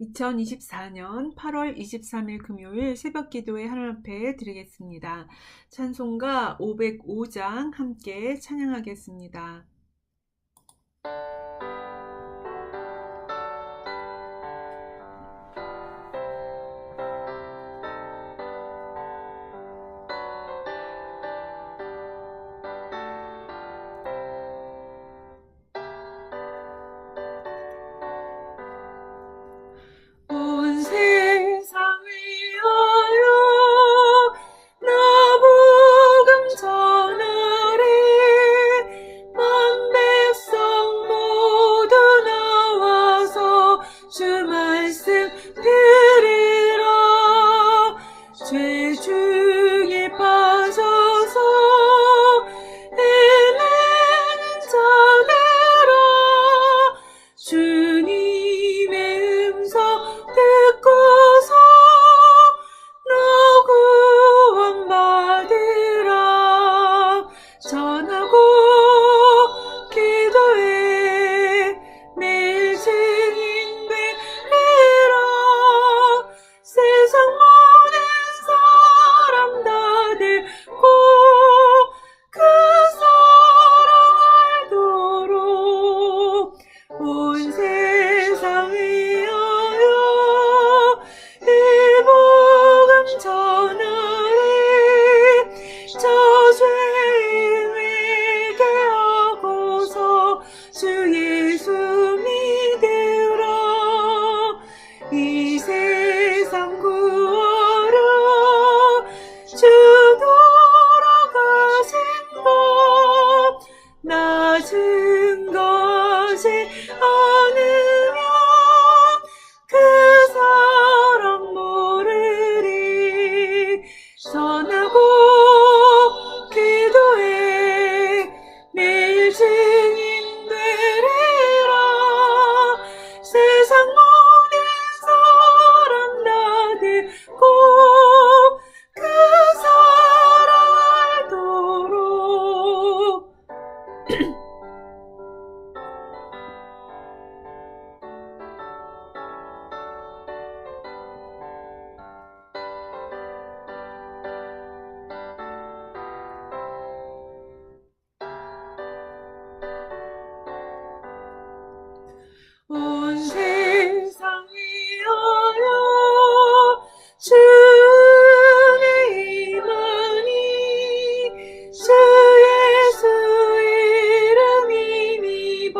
2024년 8월 23일 금요일 새벽 기도회 하나님 앞에 드리겠습니다. 찬송가 505장 함께 찬양하겠습니다. 온 세상 위하여 나 복음 전하리. 만 백성 모두 나와서 주 말씀 들으라. 죄 중에 빠져서 헤매는 자들아, 주님의 음성 듣고서 너 구원받으라. 전하고 기도해 매일 증인 되리라. 세상 모든 사람 다 듣고 그 사랑 알도록 온 세상 위하여 이 복음 전하리. 저 죄인 회개하고서 주 예수 믿으라. 이 세상 구하러 주 돌아가신 것 나 증거하지 않으면 그 사랑 모르리. 전하고 기도해 매일 증인 되리라. 세상 모든 사람 다 듣고 그 사랑 알도록 온 세상 위하여 주의 임하니. 주 예수 이름 힘입어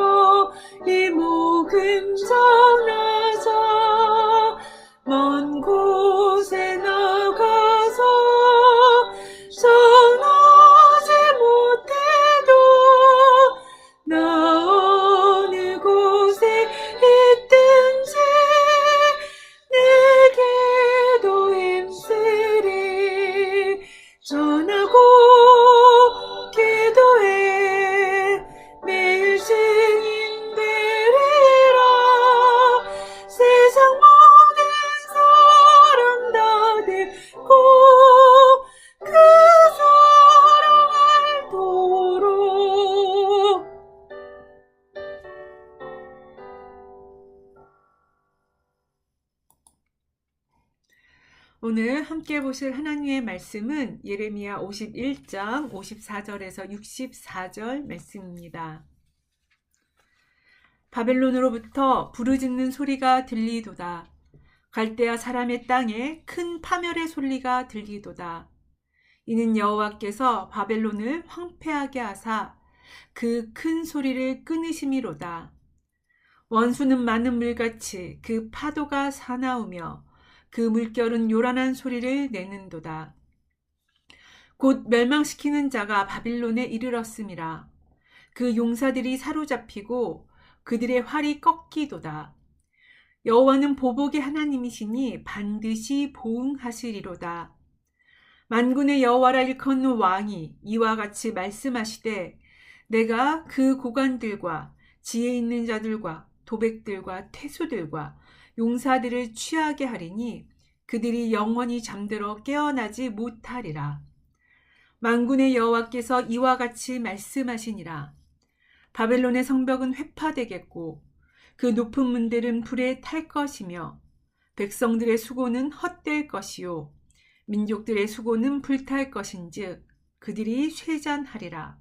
이 복음 전하자. 먼 곳에 나가서 전하지 못해도 나 어느 곳에 있든지 내게도 힘쓰리. 전하고 기도해 매일 증인 되리라. 세상 모든 사람 다 듣고 그 사랑 알도록. 오늘 함께 보실 하나님의 말씀은 예레미야 51장 54절에서 64절 말씀입니다. 바벨론으로부터 부르짖는 소리가 들리도다. 갈대아 사람의 땅에 큰 파멸의 소리가 들리도다. 이는 여호와께서 바벨론을 황폐하게 하사 그 큰 소리를 끊으심이로다. 원수는 많은 물같이 그 파도가 사나우며 그 물결은 요란한 소리를 내는도다. 곧 멸망시키는 자가 바빌론에 이르렀음이라. 그 용사들이 사로잡히고 그들의 활이 꺾이도다. 여호와는 보복의 하나님이시니 반드시 보응하시리로다. 만군의 여호와라 일컫는 왕이 이와 같이 말씀하시되, 내가 그 고관들과 지혜 있는 자들과 도백들과 태수들과 용사들을 취하게 하리니 그들이 영원히 잠들어 깨어나지 못하리라. 만군의 여호와께서 이와 같이 말씀하시니라. 바벨론의 성벽은 회파되겠고 그 높은 문들은 불에 탈 것이며 백성들의 수고는 헛될 것이요 민족들의 수고는 불탈 것인즉 그들이 쇠잔하리라.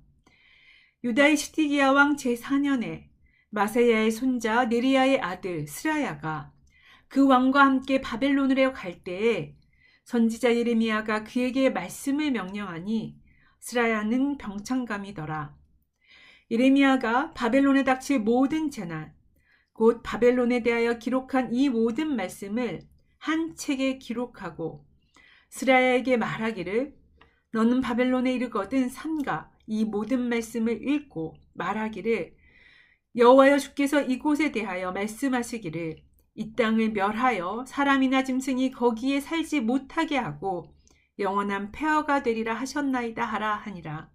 유다의 시디기야 왕 제4년에 마세야의 손자 네리야의 아들 스라야가 그 왕과 함께 바벨론으로 갈 때에 선지자 예레미야가 그에게 말씀을 명령하니 스라야는 병창감이더라. 예레미야가 바벨론에 닥칠 모든 재난, 곧 바벨론에 대하여 기록한 이 모든 말씀을 한 책에 기록하고 스라야에게 말하기를 너는 바벨론에 이르거든 삼가 이 모든 말씀을 읽고 말하기를 여호와여 주께서 이곳에 대하여 말씀하시기를 이 땅을 멸하여 사람이나 짐승이 거기에 살지 못하게 하고 영원한 폐허가 되리라 하셨나이다 하라 하니라.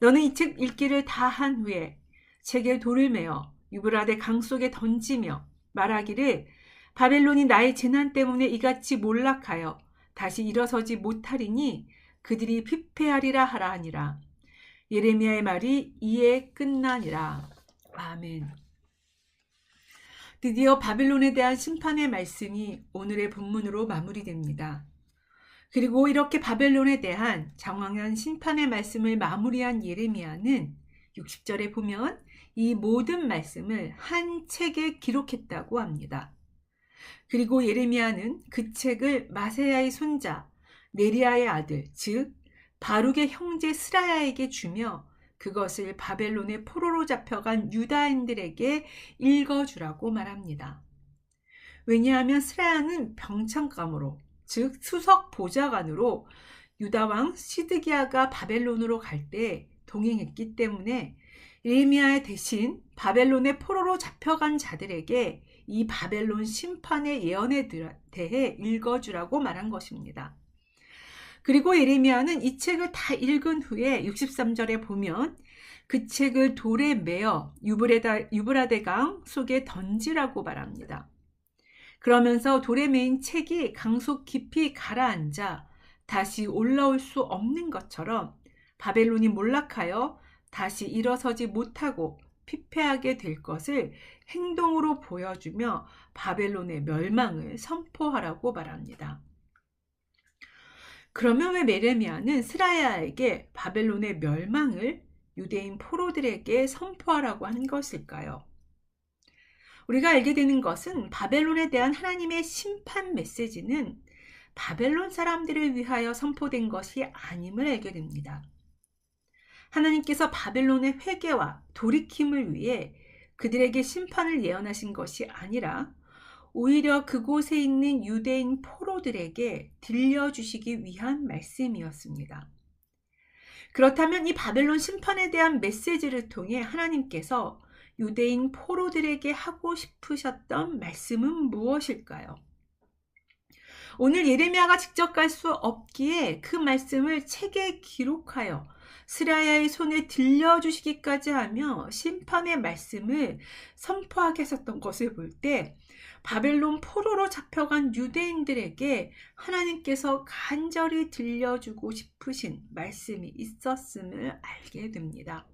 너는 이 책 읽기를 다 한 후에 책에 돌을 메어 유브라데 강 속에 던지며 말하기를 바벨론이 나의 재난 때문에 이같이 몰락하여 다시 일어서지 못하리니 그들이 피폐하리라 하라 하니라. 예레미야의 말이 이에 끝나니라. 아멘. 드디어 바벨론에 대한 심판의 말씀이 오늘의 본문으로 마무리됩니다. 그리고 이렇게 바벨론에 대한 장황한 심판의 말씀을 마무리한 예레미야는 60절에 보면 이 모든 말씀을 한 책에 기록했다고 합니다. 그리고 예레미야는 그 책을 마세야의 손자 네리야의 아들 즉 바룩의 형제 스라야에게 주며 그것을 바벨론의 포로로 잡혀간 유다인들에게 읽어주라고 말합니다. 왜냐하면 스라야는 병창감으로 즉 수석 보좌관으로 유다왕 시드기야가 바벨론으로 갈 때 동행했기 때문에 예레미야 대신 바벨론의 포로로 잡혀간 자들에게 이 바벨론 심판의 예언에 대해 읽어주라고 말한 것입니다. 그리고 예레미야는 이 책을 다 읽은 후에 63절에 보면 그 책을 돌에 메어 유브라데 강 속에 던지라고 말합니다. 그러면서 돌에 메인 책이 강속 깊이 가라앉아 다시 올라올 수 없는 것처럼 바벨론이 몰락하여 다시 일어서지 못하고 피폐하게 될 것을 행동으로 보여주며 바벨론의 멸망을 선포하라고 말합니다. 그러면 왜 예레미야는 스라야에게 바벨론의 멸망을 유대인 포로들에게 선포하라고 한 것일까요? 우리가 알게 되는 것은 바벨론에 대한 하나님의 심판 메시지는 바벨론 사람들을 위하여 선포된 것이 아님을 알게 됩니다. 하나님께서 바벨론의 회개와 돌이킴을 위해 그들에게 심판을 예언하신 것이 아니라 오히려 그곳에 있는 유대인 포로들에게 들려주시기 위한 말씀이었습니다. 그렇다면 이 바벨론 심판에 대한 메시지를 통해 하나님께서 유대인 포로들에게 하고 싶으셨던 말씀은 무엇일까요? 오늘 예레미야가 직접 갈 수 없기에 그 말씀을 책에 기록하여 스라야의 손에 들려주시기까지 하며 심판의 말씀을 선포하게 했었던 것을 볼 때 바벨론 포로로 잡혀간 유대인들에게 하나님께서 간절히 들려주고 싶으신 말씀이 있었음을 알게 됩니다.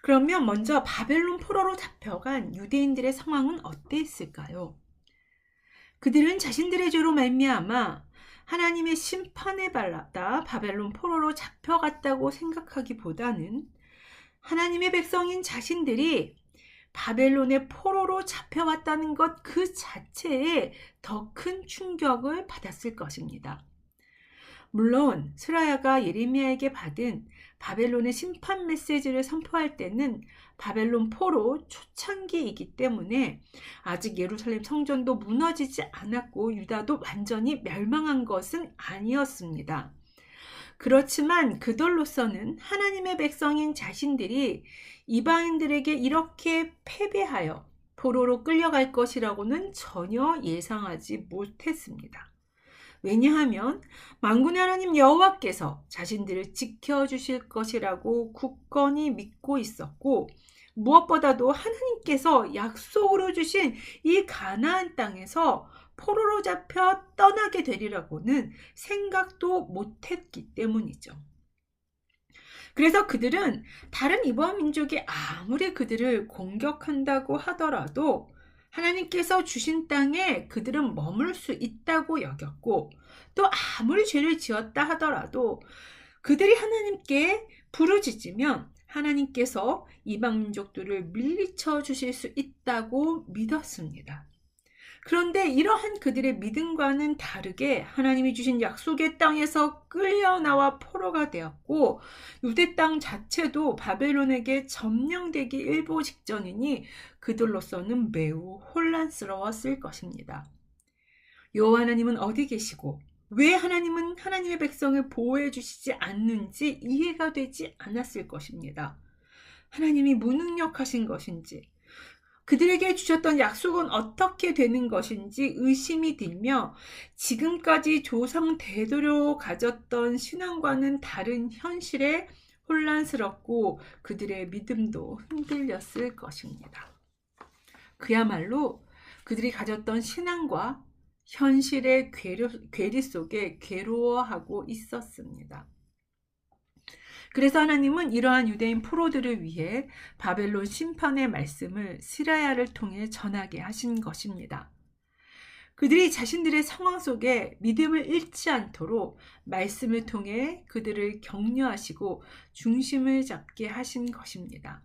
그러면 먼저 바벨론 포로로 잡혀간 유대인들의 상황은 어땠을까요? 그들은 자신들의 죄로 말미암아 하나님의 심판에 받아 바벨론 포로로 잡혀갔다고 생각하기보다는 하나님의 백성인 자신들이 바벨론의 포로로 잡혀왔다는 것 그 자체에 더 큰 충격을 받았을 것입니다. 물론 스라야가 예레미야에게 받은 바벨론의 심판 메시지를 선포할 때는 바벨론 포로 초창기이기 때문에 아직 예루살렘 성전도 무너지지 않았고 유다도 완전히 멸망한 것은 아니었습니다. 그렇지만 그들로서는 하나님의 백성인 자신들이 이방인들에게 이렇게 패배하여 포로로 끌려갈 것이라고는 전혀 예상하지 못했습니다. 왜냐하면 만군의 하나님 여호와께서 자신들을 지켜주실 것이라고 굳건히 믿고 있었고 무엇보다도 하나님께서 약속으로 주신 이 가나안 땅에서 포로로 잡혀 떠나게 되리라고는 생각도 못했기 때문이죠. 그래서 그들은 다른 이방 민족이 아무리 그들을 공격한다고 하더라도 하나님께서 주신 땅에 그들은 머물 수 있다고 여겼고, 또 아무리 죄를 지었다 하더라도 그들이 하나님께 부르짖으면 하나님께서 이방 민족들을 밀리쳐 주실 수 있다고 믿었습니다. 그런데 이러한 그들의 믿음과는 다르게 하나님이 주신 약속의 땅에서 끌려 나와 포로가 되었고, 유대 땅 자체도 바벨론에게 점령되기 일보 직전이니 그들로서는 매우 혼란스러웠을 것입니다. 여호와 하나님은 어디 계시고 왜 하나님은 하나님의 백성을 보호해 주시지 않는지 이해가 되지 않았을 것입니다. 하나님이 무능력하신 것인지, 그들에게 주셨던 약속은 어떻게 되는 것인지 의심이 들며 지금까지 조상 대대로 가졌던 신앙과는 다른 현실에 혼란스럽고 그들의 믿음도 흔들렸을 것입니다. 그야말로 그들이 가졌던 신앙과 현실의 괴리 속에 괴로워하고 있었습니다. 그래서 하나님은 이러한 유대인 포로들을 위해 바벨론 심판의 말씀을 스라야를 통해 전하게 하신 것입니다. 그들이 자신들의 상황 속에 믿음을 잃지 않도록 말씀을 통해 그들을 격려하시고 중심을 잡게 하신 것입니다.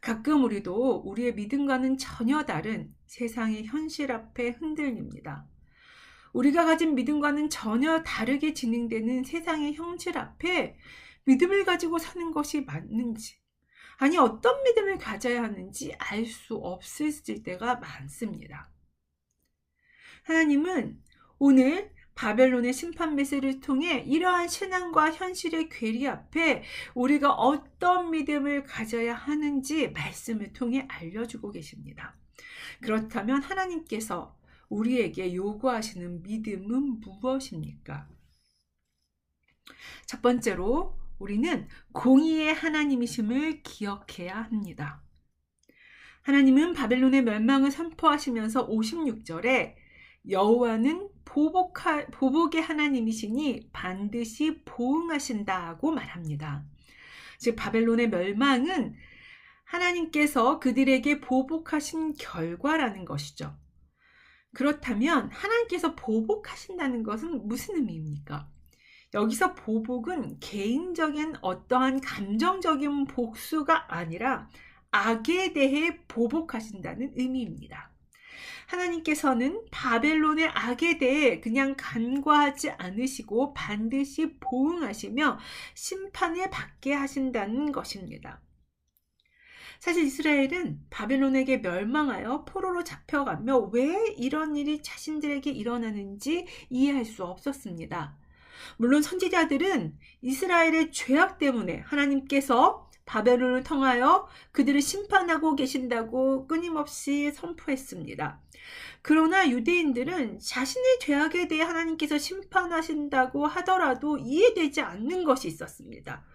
가끔 우리도 우리의 믿음과는 전혀 다른 세상의 현실 앞에 흔들립니다. 우리가 가진 믿음과는 전혀 다르게 진행되는 세상의 현실 앞에 믿음을 가지고 사는 것이 맞는지, 아니 어떤 믿음을 가져야 하는지 알 수 없을 때가 많습니다. 하나님은 오늘 바벨론의 심판 메시지를 통해 이러한 신앙과 현실의 괴리 앞에 우리가 어떤 믿음을 가져야 하는지 말씀을 통해 알려주고 계십니다. 그렇다면 하나님께서 우리에게 요구하시는 믿음은 무엇입니까? 첫 번째로 우리는 공의의 하나님이심을 기억해야 합니다. 하나님은 바벨론의 멸망을 선포하시면서 56절에 여호와는 보복의 하나님이시니 반드시 보응하신다고 말합니다. 즉 바벨론의 멸망은 하나님께서 그들에게 보복하신 결과라는 것이죠. 그렇다면 하나님께서 보복하신다는 것은 무슨 의미입니까? 여기서 보복은 개인적인 어떠한 감정적인 복수가 아니라 악에 대해 보복하신다는 의미입니다. 하나님께서는 바벨론의 악에 대해 그냥 간과하지 않으시고 반드시 보응하시며 심판을 받게 하신다는 것입니다. 사실 이스라엘은 바벨론에게 멸망하여 포로로 잡혀가며 왜 이런 일이 자신들에게 일어나는지 이해할 수 없었습니다. 물론 선지자들은 이스라엘의 죄악 때문에 하나님께서 바벨론을 통하여 그들을 심판하고 계신다고 끊임없이 선포했습니다. 그러나 유대인들은 자신의 죄악에 대해 하나님께서 심판하신다고 하더라도 이해되지 않는 것이 있었습니다.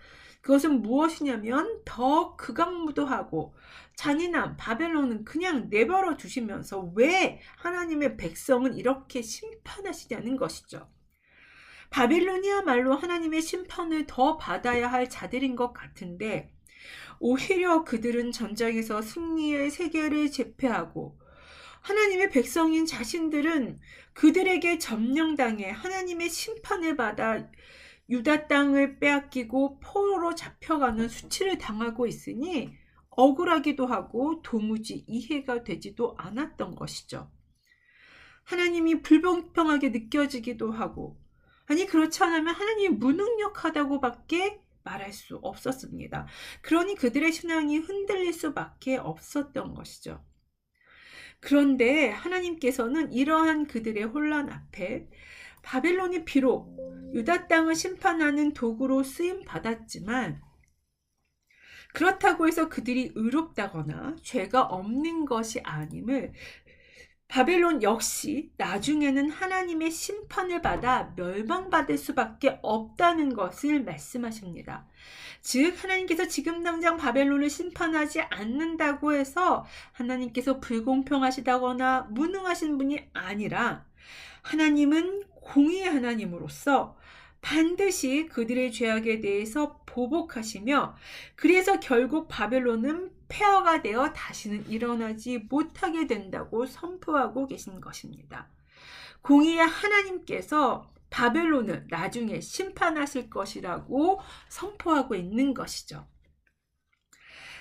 그것은 무엇이냐면 더 극악무도하고 잔인한 바벨론은 그냥 내버려 두시면서 왜 하나님의 백성은 이렇게 심판하시냐는 것이죠. 바벨론이야말로 하나님의 심판을 더 받아야 할 자들인 것 같은데 오히려 그들은 전장에서 승리의 세계를 제패하고 하나님의 백성인 자신들은 그들에게 점령당해 하나님의 심판을 받아 유다 땅을 빼앗기고 포로로 잡혀가는 수치를 당하고 있으니 억울하기도 하고 도무지 이해가 되지도 않았던 것이죠. 하나님이 불공평하게 느껴지기도 하고, 아니 그렇지 않으면 하나님이 무능력하다고밖에 말할 수 없었습니다. 그러니 그들의 신앙이 흔들릴 수밖에 없었던 것이죠. 그런데 하나님께서는 이러한 그들의 혼란 앞에 바벨론이 비록 유다 땅을 심판하는 도구로 쓰임 받았지만 그렇다고 해서 그들이 의롭다거나 죄가 없는 것이 아님을, 바벨론 역시 나중에는 하나님의 심판을 받아 멸망받을 수밖에 없다는 것을 말씀하십니다. 즉 하나님께서 지금 당장 바벨론을 심판하지 않는다고 해서 하나님께서 불공평하시다거나 무능하신 분이 아니라 하나님은 공의의 하나님으로서 반드시 그들의 죄악에 대해서 보복하시며 그래서 결국 바벨론은 폐허가 되어 다시는 일어나지 못하게 된다고 선포하고 계신 것입니다. 공의의 하나님께서 바벨론을 나중에 심판하실 것이라고 선포하고 있는 것이죠.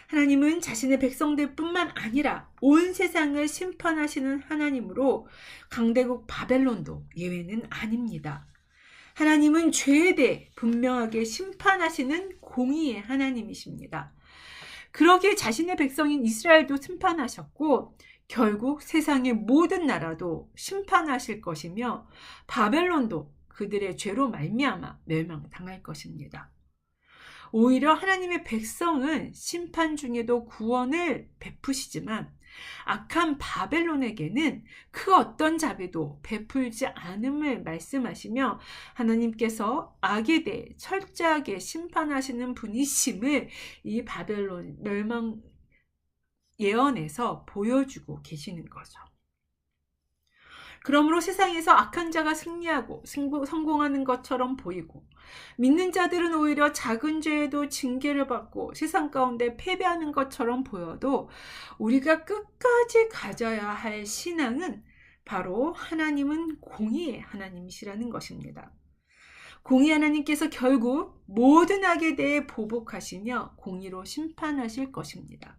하나님은 자신의 백성들뿐만 아니라 온 세상을 심판하시는 하나님으로 강대국 바벨론도 예외는 아닙니다. 하나님은 죄에 대해 분명하게 심판하시는 공의의 하나님이십니다. 그러기에 자신의 백성인 이스라엘도 심판하셨고 결국 세상의 모든 나라도 심판하실 것이며 바벨론도 그들의 죄로 말미암아 멸망당할 것입니다. 오히려 하나님의 백성은 심판 중에도 구원을 베푸시지만 악한 바벨론에게는 그 어떤 자비도 베풀지 않음을 말씀하시며 하나님께서 악에 대해 철저하게 심판하시는 분이심을 이 바벨론 멸망 예언에서 보여주고 계시는 거죠. 그러므로 세상에서 악한 자가 승리하고 성공하는 것처럼 보이고 믿는 자들은 오히려 작은 죄에도 징계를 받고 세상 가운데 패배하는 것처럼 보여도 우리가 끝까지 가져야 할 신앙은 바로 하나님은 공의의 하나님이시라는 것입니다. 공의 하나님께서 결국 모든 악에 대해 보복하시며 공의로 심판하실 것입니다.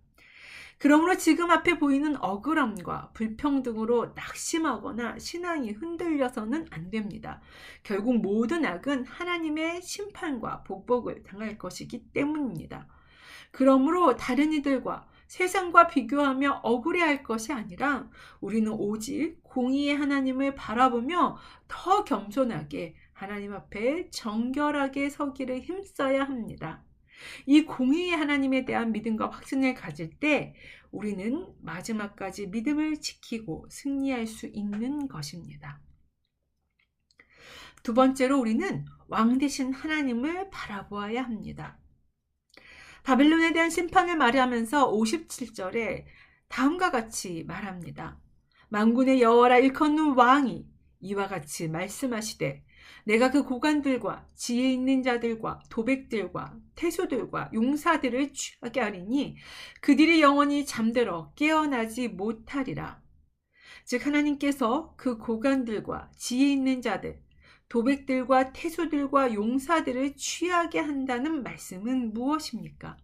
그러므로 지금 앞에 보이는 억울함과 불평등으로 낙심하거나 신앙이 흔들려서는 안 됩니다. 결국 모든 악은 하나님의 심판과 보복을 당할 것이기 때문입니다. 그러므로 다른 이들과 세상과 비교하며 억울해할 것이 아니라 우리는 오직 공의의 하나님을 바라보며 더 겸손하게 하나님 앞에 정결하게 서기를 힘써야 합니다. 이 공의의 하나님에 대한 믿음과 확신을 가질 때 우리는 마지막까지 믿음을 지키고 승리할 수 있는 것입니다. 두 번째로 우리는 왕 되신 하나님을 바라보아야 합니다. 바벨론에 대한 심판을 말하면서 57절에 다음과 같이 말합니다. 만군의 여호와라 일컫는 왕이 이와 같이 말씀하시되 내가 그 고관들과 지혜 있는 자들과 도백들과 태소들과 용사들을 취하게 하리니 그들이 영원히 잠들어 깨어나지 못하리라. 즉 하나님께서 그 고관들과 지혜 있는 자들, 도백들과 태소들과 용사들을 취하게 한다는 말씀은 무엇입니까?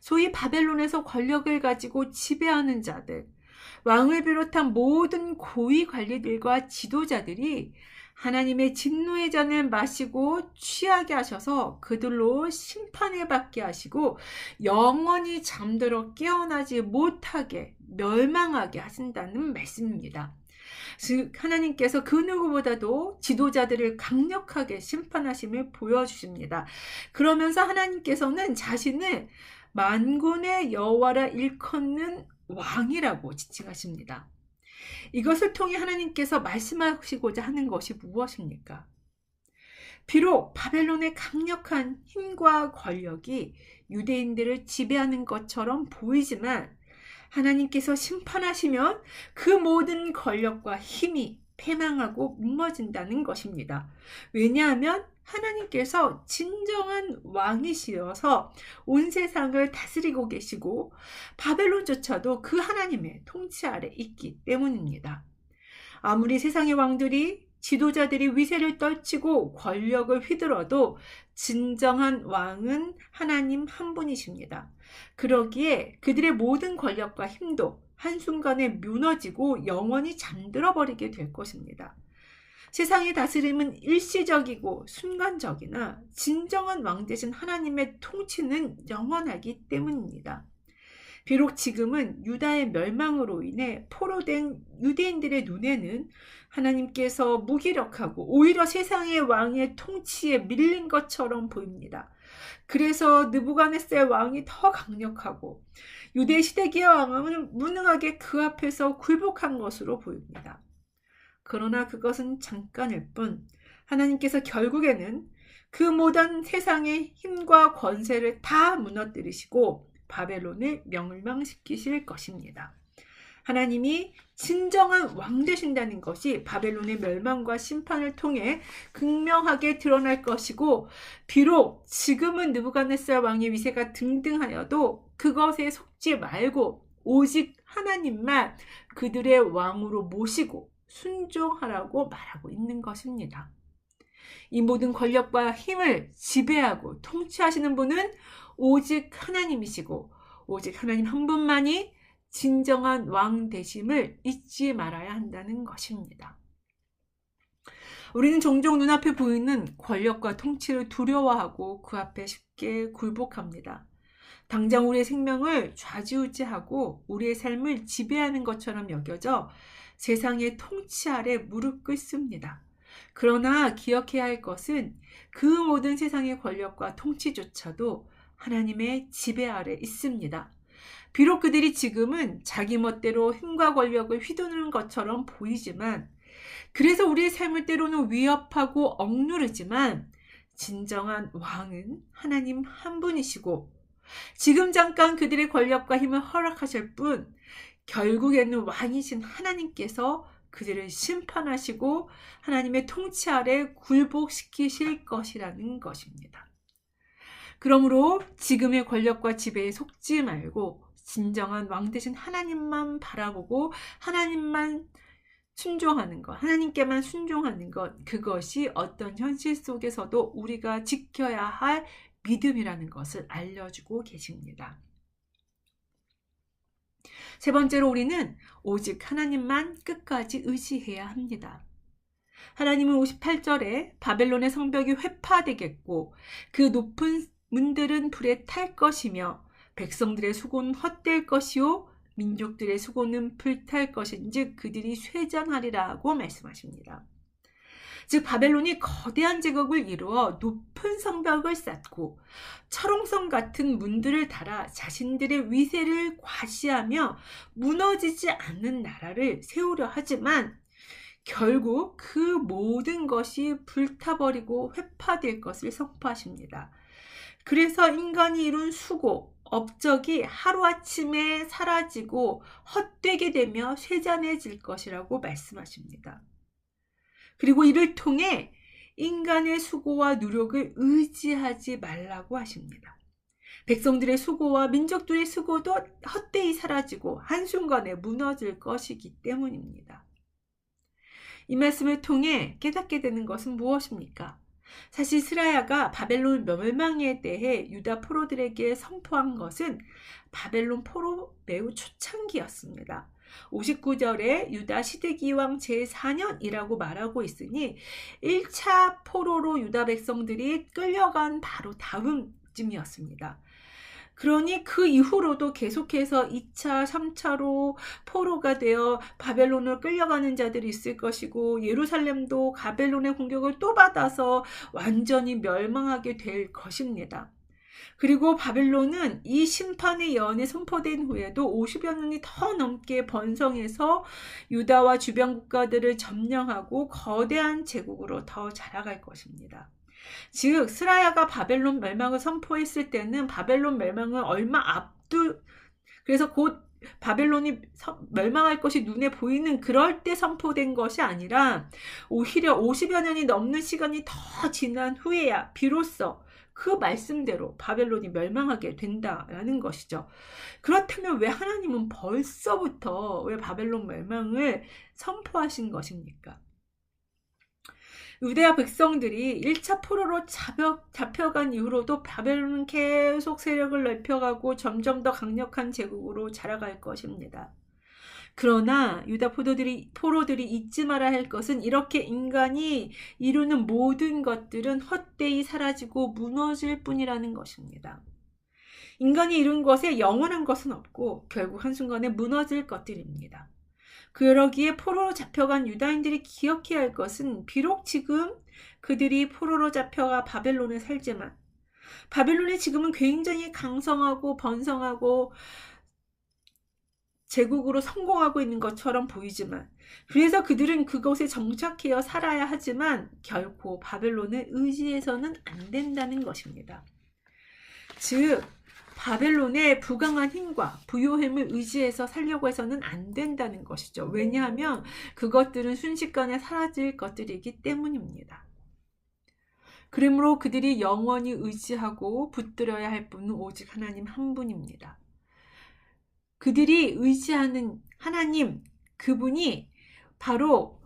소위 바벨론에서 권력을 가지고 지배하는 자들, 왕을 비롯한 모든 고위 관리들과 지도자들이 하나님의 진노의 잔을 마시고 취하게 하셔서 그들로 심판을 받게 하시고 영원히 잠들어 깨어나지 못하게 멸망하게 하신다는 말씀입니다. 즉 하나님께서 그 누구보다도 지도자들을 강력하게 심판하심을 보여주십니다. 그러면서 하나님께서는 자신을 만군의 여호와라 일컫는 왕이라고 지칭하십니다. 이것을 통해 하나님께서 말씀하시고자 하는 것이 무엇입니까? 비록 바벨론의 강력한 힘과 권력이 유대인들을 지배하는 것처럼 보이지만 하나님께서 심판하시면 그 모든 권력과 힘이 패망하고 무너진다는 것입니다. 왜냐하면 하나님께서 진정한 왕이시어서 온 세상을 다스리고 계시고 바벨론조차도 그 하나님의 통치 아래 있기 때문입니다. 아무리 세상의 왕들이 지도자들이 위세를 떨치고 권력을 휘둘러도 진정한 왕은 하나님 한 분이십니다. 그러기에 그들의 모든 권력과 힘도 한순간에 무너지고 영원히 잠들어 버리게 될 것입니다. 세상의 다스림은 일시적이고 순간적이나 진정한 왕 되신 하나님의 통치는 영원하기 때문입니다. 비록 지금은 유다의 멸망으로 인해 포로된 유대인들의 눈에는 하나님께서 무기력하고 오히려 세상의 왕의 통치에 밀린 것처럼 보입니다. 그래서 느부갓네살 왕이 더 강력하고 유대 시데기야 왕은 무능하게 그 앞에서 굴복한 것으로 보입니다. 그러나 그것은 잠깐일 뿐 하나님께서 결국에는 그 모든 세상의 힘과 권세를 다 무너뜨리시고 바벨론을 멸망시키실 것입니다. 하나님이 진정한 왕 되신다는 것이 바벨론의 멸망과 심판을 통해 극명하게 드러날 것이고, 비록 지금은 느부갓네살 왕의 위세가 등등하여도 그것에 속지 말고 오직 하나님만 그들의 왕으로 모시고 순종하라고 말하고 있는 것입니다. 이 모든 권력과 힘을 지배하고 통치하시는 분은 오직 하나님이시고, 오직 하나님 한 분만이 진정한 왕 되심을 잊지 말아야 한다는 것입니다. 우리는 종종 눈앞에 보이는 권력과 통치를 두려워하고 그 앞에 쉽게 굴복합니다. 당장 우리의 생명을 좌지우지하고 우리의 삶을 지배하는 것처럼 여겨져 세상의 통치 아래 무릎 꿇습니다. 그러나 기억해야 할 것은 그 모든 세상의 권력과 통치조차도 하나님의 지배 아래 있습니다. 비록 그들이 지금은 자기 멋대로 힘과 권력을 휘두르는 것처럼 보이지만, 그래서 우리의 삶을 때로는 위협하고 억누르지만, 진정한 왕은 하나님 한 분이시고, 지금 잠깐 그들의 권력과 힘을 허락하실 뿐, 결국에는 왕이신 하나님께서 그들을 심판하시고 하나님의 통치 아래 굴복시키실 것이라는 것입니다. 그러므로 지금의 권력과 지배에 속지 말고 진정한 왕 되신 하나님만 바라보고 하나님만 순종하는 것, 하나님께만 순종하는 것, 그것이 어떤 현실 속에서도 우리가 지켜야 할 믿음이라는 것을 알려주고 계십니다. 세 번째로 우리는 오직 하나님만 끝까지 의지해야 합니다. 하나님은 58절에 바벨론의 성벽이 회파되겠고 그 높은 문들은 불에 탈 것이며 백성들의 수고는 헛될 것이요 민족들의 수고는 불탈 것인즉 그들이 쇠잔하리라고 말씀하십니다. 즉 바벨론이 거대한 제국을 이루어 높은 성벽을 쌓고 철옹성 같은 문들을 달아 자신들의 위세를 과시하며 무너지지 않는 나라를 세우려 하지만 결국 그 모든 것이 불타버리고 회파될 것을 선포하십니다. 그래서 인간이 이룬 수고, 업적이 하루아침에 사라지고 헛되게 되며 쇠잔해질 것이라고 말씀하십니다. 그리고 이를 통해 인간의 수고와 노력을 의지하지 말라고 하십니다. 백성들의 수고와 민족들의 수고도 헛되이 사라지고 한순간에 무너질 것이기 때문입니다. 이 말씀을 통해 깨닫게 되는 것은 무엇입니까? 사실 스라야가 바벨론 멸망에 대해 유다 포로들에게 선포한 것은 바벨론 포로 매우 초창기였습니다. 59절에 유다 시드기왕 제4년이라고 말하고 있으니 1차 포로로 유다 백성들이 끌려간 바로 다음쯤이었습니다. 그러니 그 이후로도 계속해서 2차, 3차로 포로가 되어 바벨론으로 끌려가는 자들이 있을 것이고 예루살렘도 바벨론의 공격을 또 받아서 완전히 멸망하게 될 것입니다. 그리고 바벨론은 이 심판의 예언이 선포된 후에도 50여 년이 더 넘게 번성해서 유다와 주변 국가들을 점령하고 거대한 제국으로 더 자라갈 것입니다. 즉 스라야가 바벨론 멸망을 선포했을 때는 바벨론 멸망은 얼마 그래서 곧 바벨론이 멸망할 것이 눈에 보이는 그럴 때 선포된 것이 아니라 오히려 50여 년이 넘는 시간이 더 지난 후에야 비로소 그 말씀대로 바벨론이 멸망하게 된다라는 것이죠. 그렇다면 왜 하나님은 벌써부터 왜 바벨론 멸망을 선포하신 것입니까? 유대아 백성들이 1차 포로로 잡혀간 이후로도 바벨론은 계속 세력을 넓혀가고 점점 더 강력한 제국으로 자라갈 것입니다. 그러나 유다 포로들이 잊지 말아야 할 것은 이렇게 인간이 이루는 모든 것들은 헛되이 사라지고 무너질 뿐이라는 것입니다. 인간이 이룬 것에 영원한 것은 없고 결국 한순간에 무너질 것들입니다. 그러기에 포로로 잡혀간 유다인들이 기억해야 할 것은 비록 지금 그들이 포로로 잡혀가 바벨론에 살지만 바벨론이 지금은 굉장히 강성하고 번성하고 제국으로 성공하고 있는 것처럼 보이지만 그래서 그들은 그곳에 정착하여 살아야 하지만 결코 바벨론을 의지해서는 안 된다는 것입니다. 즉 바벨론의 부강한 힘과 부요함을 의지해서 살려고 해서는 안 된다는 것이죠. 왜냐하면 그것들은 순식간에 사라질 것들이기 때문입니다. 그러므로 그들이 영원히 의지하고 붙들어야 할 분은 오직 하나님 한 분입니다. 그들이 의지하는 하나님, 그분이 바로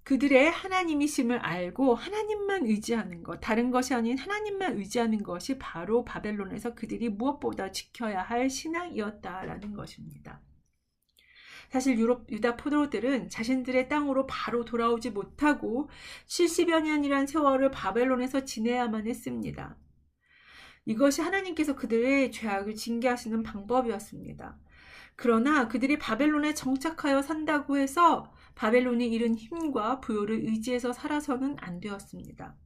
그들의 하나님이심을 알고 하나님만 의지하는 것, 다른 것이 아닌 하나님만 의지하는 것이 바로 바벨론에서 그들이 무엇보다 지켜야 할 신앙이었다라는 것입니다. 사실 유다 포로들은 자신들의 땅으로 바로 돌아오지 못하고 70여 년이란 세월을 바벨론에서 지내야만 했습니다. 이것이 하나님께서 그들의 죄악을 징계하시는 방법이었습니다. 그러나 그들이 바벨론에 정착하여 산다고 해서 바벨론이 잃은 힘과 부요를 의지해서 살아서는 안 되었습니다.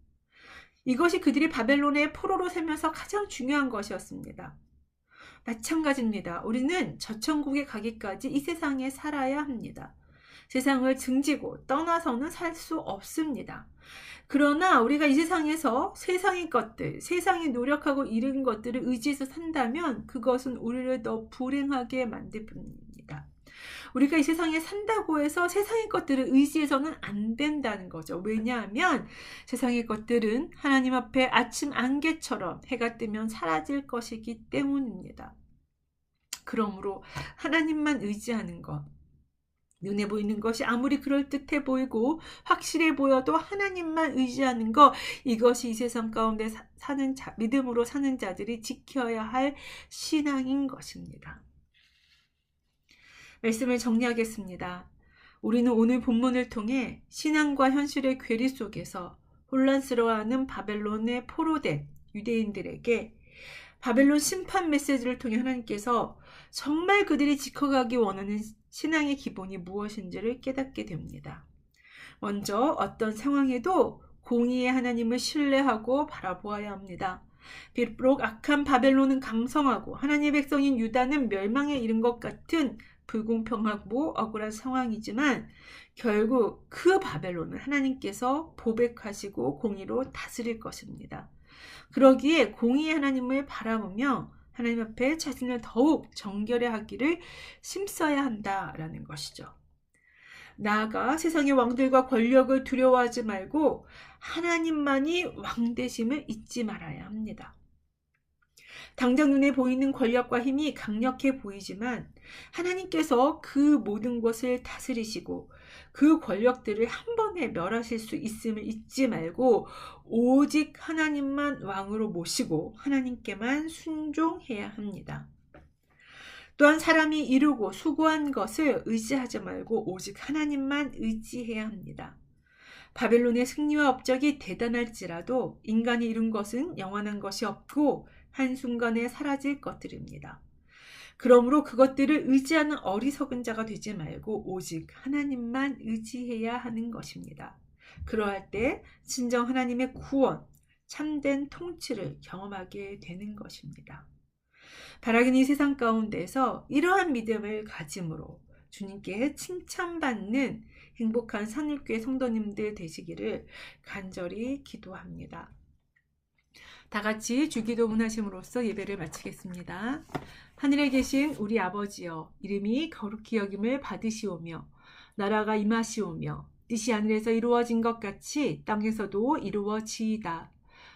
이것이 그들이 바벨론의 포로로 살면서 가장 중요한 것이었습니다. 마찬가지입니다. 우리는 저천국에 가기까지 이 세상에 살아야 합니다. 세상을 등지고 떠나서는 살 수 없습니다. 그러나 우리가 이 세상에서 세상의 것들, 세상이 노력하고 이룬 것들을 의지해서 산다면 그것은 우리를 더 불행하게 만들 뿐입니다. 우리가 이 세상에 산다고 해서 세상의 것들을 의지해서는 안 된다는 거죠. 왜냐하면 세상의 것들은 하나님 앞에 아침 안개처럼 해가 뜨면 사라질 것이기 때문입니다. 그러므로 하나님만 의지하는 것, 눈에 보이는 것이 아무리 그럴듯해 보이고 확실해 보여도 하나님만 의지하는 것, 이것이 이 세상 가운데 믿음으로 사는 자들이 지켜야 할 신앙인 것입니다. 말씀을 정리하겠습니다. 우리는 오늘 본문을 통해 신앙과 현실의 괴리 속에서 혼란스러워하는 바벨론의 포로된 유대인들에게 바벨론 심판 메시지를 통해 하나님께서 정말 그들이 지켜가기 원하는 신앙의 기본이 무엇인지를 깨닫게 됩니다. 먼저 어떤 상황에도 공의의 하나님을 신뢰하고 바라보아야 합니다. 비록 악한 바벨론은 강성하고 하나님의 백성인 유다는 멸망에 이른 것 같은 불공평하고 억울한 상황이지만 결국 그 바벨론은 하나님께서 보백하시고 공의로 다스릴 것입니다. 그러기에 공의의 하나님을 바라보며 하나님 앞에 자신을 더욱 정결히 하기를 힘써야 한다라는 것이죠. 나아가 세상의 왕들과 권력을 두려워하지 말고 하나님만이 왕 되심을 잊지 말아야 합니다. 당장 눈에 보이는 권력과 힘이 강력해 보이지만 하나님께서 그 모든 것을 다스리시고 그 권력들을 한 번에 멸하실 수 있음을 잊지 말고 오직 하나님만 왕으로 모시고 하나님께만 순종해야 합니다. 또한 사람이 이루고 수고한 것을 의지하지 말고 오직 하나님만 의지해야 합니다. 바벨론의 승리와 업적이 대단할지라도 인간이 이룬 것은 영원한 것이 없고 한순간에 사라질 것들입니다. 그러므로 그것들을 의지하는 어리석은 자가 되지 말고 오직 하나님만 의지해야 하는 것입니다. 그러할 때 진정 하나님의 구원, 참된 통치를 경험하게 되는 것입니다. 바라긴 이 세상 가운데서 이러한 믿음을 가짐으로 주님께 칭찬받는 행복한 산울교회 성도님들 되시기를 간절히 기도합니다. 다 같이 주기도문 하심으로써 예배를 마치겠습니다. 하늘에 계신 우리 아버지여, 이름이 거룩히 여김을 받으시오며 나라가 임하시오며 뜻이 하늘에서 이루어진 것 같이 땅에서도 이루어지이다.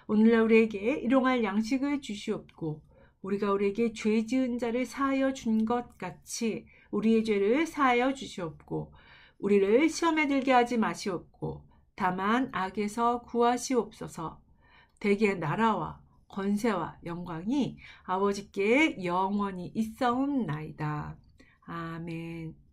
오늘날 우리에게 일용할 양식을 주시옵고 우리가 우리에게 죄 지은 자를 사하여 준 것 같이 우리의 죄를 사하여 주시옵고 우리를 시험에 들게 하지 마시옵고 다만 악에서 구하시옵소서. 대개 나라와 권세와 영광이 아버지께 영원히 있사옵나이다. 아멘.